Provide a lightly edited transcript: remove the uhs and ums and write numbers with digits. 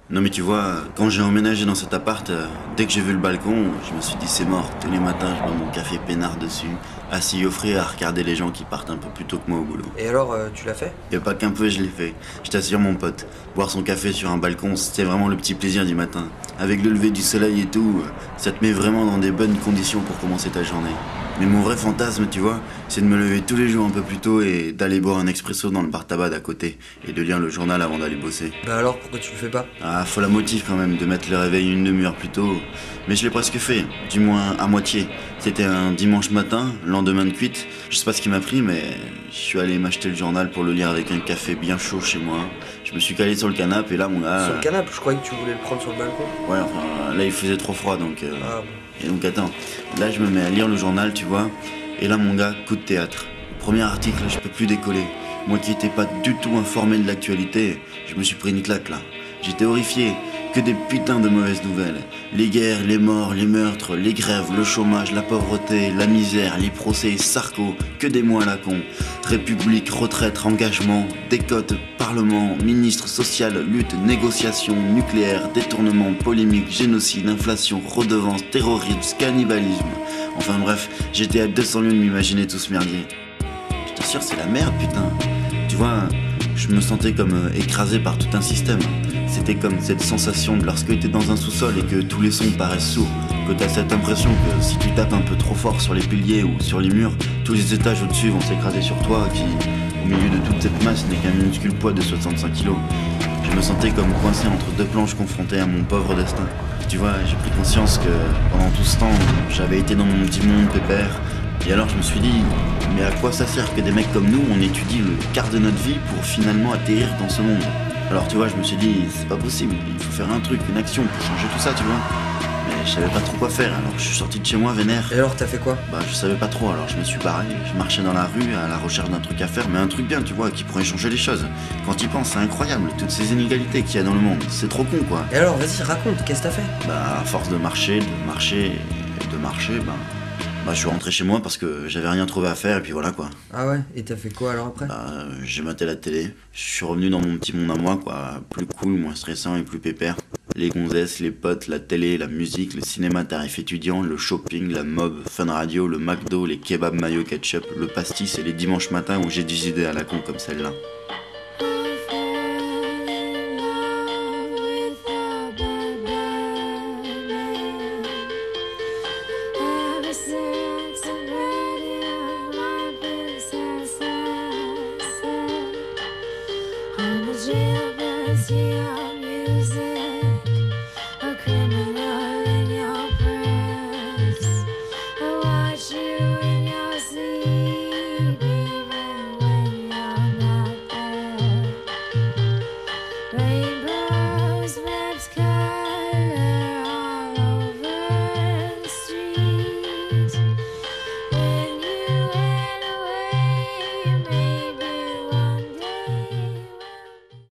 Non mais tu vois, quand j'ai emménagé dans cet appart, dès que j'ai vu le balcon, je me suis dit c'est mort. Tous les matins, je bois mon café peinard dessus, assis au frais à regarder les gens qui partent un peu plus tôt que moi au boulot. Et alors, tu l'as fait? Y a pas qu'un peu, je l'ai fait. Je t'assure mon pote, boire son café sur un balcon, c'était vraiment le petit plaisir du matin. Avec le lever du soleil et tout, ça te met vraiment dans des bonnes conditions pour commencer ta journée. Mais mon vrai fantasme, tu vois, c'est de me lever tous les jours un peu plus tôt et d'aller boire un expresso dans le bar tabac d'à côté et de lire le journal avant d'aller bosser. Bah alors, pourquoi tu le fais pas? Ah, faut la motive quand même de mettre le réveil une demi-heure plus tôt. Mais je l'ai presque fait, du moins à moitié. C'était un dimanche matin, lendemain de cuite. Je sais pas ce qui m'a pris, mais je suis allé m'acheter le journal pour le lire avec un café bien chaud chez moi. Je me suis calé sur le canapé et là, mon gars. Sur le canapé, je croyais que tu voulais le prendre sur le balcon. Ouais, enfin, là il faisait trop froid donc. Ah bon. Et donc attends, là je me mets à lire le journal, tu vois. Et là, mon gars, coup de théâtre. Premier article, je peux plus décoller. Moi qui étais pas du tout informé de l'actualité, je me suis pris une claque là. J'étais horrifié. Que des putains de mauvaises nouvelles. Les guerres, les morts, les meurtres, les grèves, le chômage, la pauvreté, la misère, les procès, Sarko, que des mots à la con. République, retraite, engagement, décote, parlement, ministre social, lutte, négociation, nucléaire, détournement, polémique, génocide, inflation, redevance, terrorisme, cannibalisme. Enfin bref, j'étais à 200 lieues de m'imaginer tout ce merdier. Je t'assure, c'est la merde, putain. Tu vois, je me sentais comme écrasé par tout un système. C'était comme cette sensation de lorsque t'es dans un sous-sol et que tous les sons paraissent sourds, que t'as cette impression que si tu tapes un peu trop fort sur les piliers ou sur les murs, tous les étages au-dessus vont s'écraser sur toi, qui, au milieu de toute cette masse, n'est qu'un minuscule poids de 65 kilos. Je me sentais comme coincé entre deux planches confronté à mon pauvre destin. Tu vois, j'ai pris conscience que pendant tout ce temps, j'avais été dans mon petit monde pépère. Et alors je me suis dit, mais à quoi ça sert que des mecs comme nous, on étudie le quart de notre vie pour finalement atterrir dans ce monde? Alors tu vois, je me suis dit, c'est pas possible, il faut faire un truc, une action pour changer tout ça, tu vois. Mais je savais pas trop quoi faire, alors je suis sorti de chez moi vénère. Et alors, t'as fait quoi? Bah je savais pas trop, alors je me suis barré, je marchais dans la rue à la recherche d'un truc à faire, mais un truc bien, tu vois, qui pourrait changer les choses. Quand tu y penses, c'est incroyable, toutes ces inégalités qu'il y a dans le monde, c'est trop con quoi. Et alors, vas-y, raconte, qu'est-ce que t'as fait? Bah à force de marcher, bah je suis rentré chez moi parce que j'avais rien trouvé à faire et puis voilà quoi. Ah ouais, et t'as fait quoi alors après? Bah j'ai maté la télé, je suis revenu dans mon petit monde à moi quoi, plus cool, moins stressant et plus pépère. Les gonzesses, les potes, la télé, la musique, le cinéma tarif étudiant, le shopping, la mob, Fun Radio, le McDo, les kebabs mayo ketchup, le pastis et les dimanches matins où j'ai des idées à la con comme celle-là. Rain